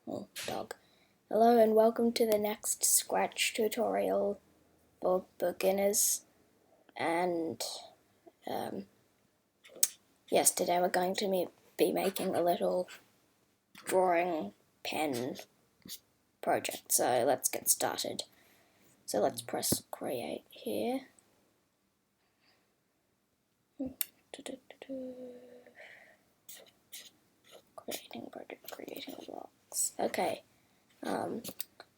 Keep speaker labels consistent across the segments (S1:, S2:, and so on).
S1: Dog. Hello and welcome to the next Scratch tutorial for beginners. And yes, today we're going to be making a little drawing pen project. So let's get started. So let's press create here. Creating project, creating blocks. Okay.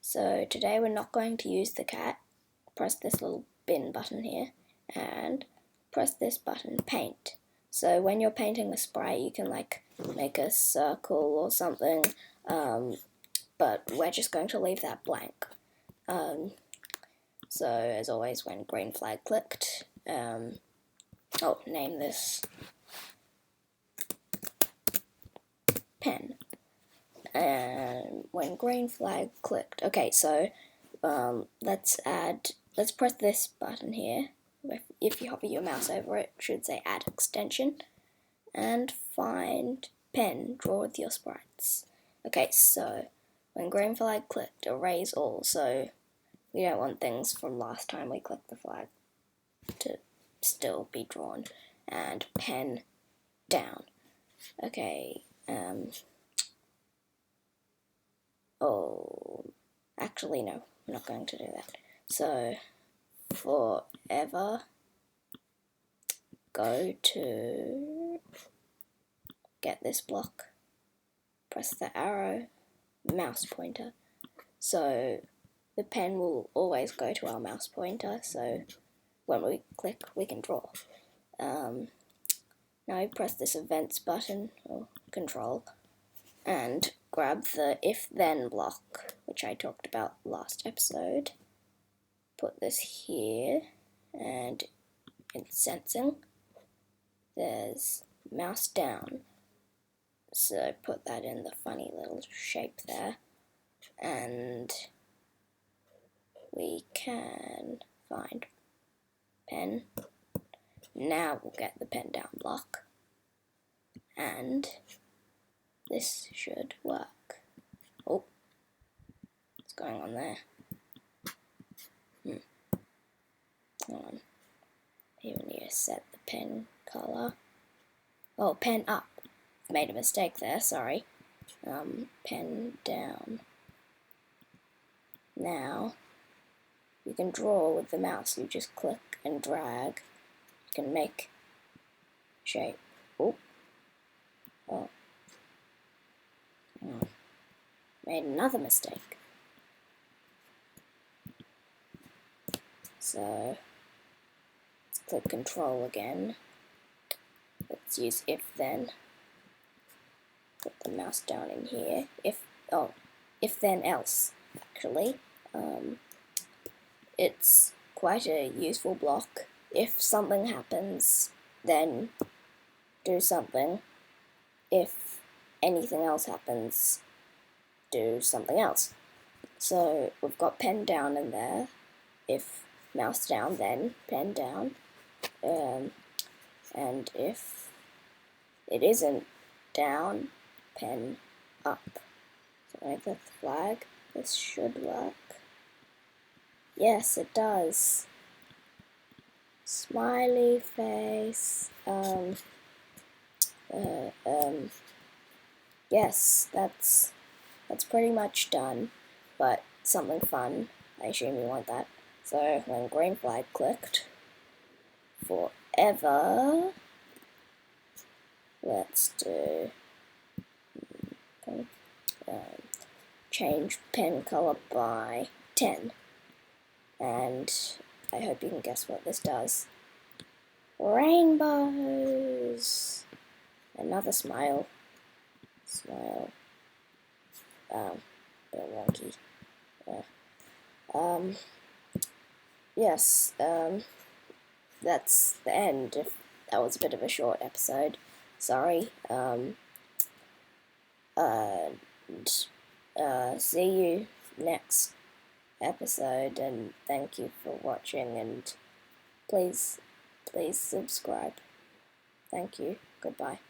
S1: So today we're not going to use the cat. Press this little bin button here and press this button, paint. So when you're painting a sprite, you can like make a circle or something, but we're just going to leave that blank. So as always, when green flag clicked, name this pen. And when green flag clicked, okay, so let's press this button here. If you hover your mouse over it, it should say add extension, and find pen, draw with your sprites. Okay, so when green flag clicked, erase all, so we don't want things from last time we clicked the flag to still be drawn, and pen down. Okay, actually no, I'm not going to do that. So forever, go to get this block, press the arrow, mouse pointer. So the pen will always go to our mouse pointer, so when we click we can draw. Now you press this events button, or control, and grab the if then block, which I talked about last episode. Put this here, and in sensing, there's mouse down. So put that in the funny little shape there, and we can find pen. Now we'll get the pen down block, and this should work. Oh, what's going on there? Hold on. Here we need to set the pen color. Oh, pen up. Made a mistake there, sorry. Pen down. Now, you can draw with the mouse. You just click and drag. You can make shape. Oh. Made another mistake. So, let's click control again. Let's use if then. Put the mouse down in here. If then else, actually. It's quite a useful block. If something happens, then do something. If anything else happens, do something else. So we've got pen down in there. If mouse down, then pen down. And if it isn't down, pen up. So when I click the flag, this should work. Yes, it does. Smiley face. Yes, that's pretty much done, but something fun. I assume you want that. So when green flag clicked, forever, let's do change pen color by 10. And I hope you can guess what this does. Rainbows! Another smile. Smile. Bit wonky. Yes, that's the end. If that was a bit of a short episode. Sorry. See you next episode, and thank you for watching, and please subscribe. Thank you. Goodbye.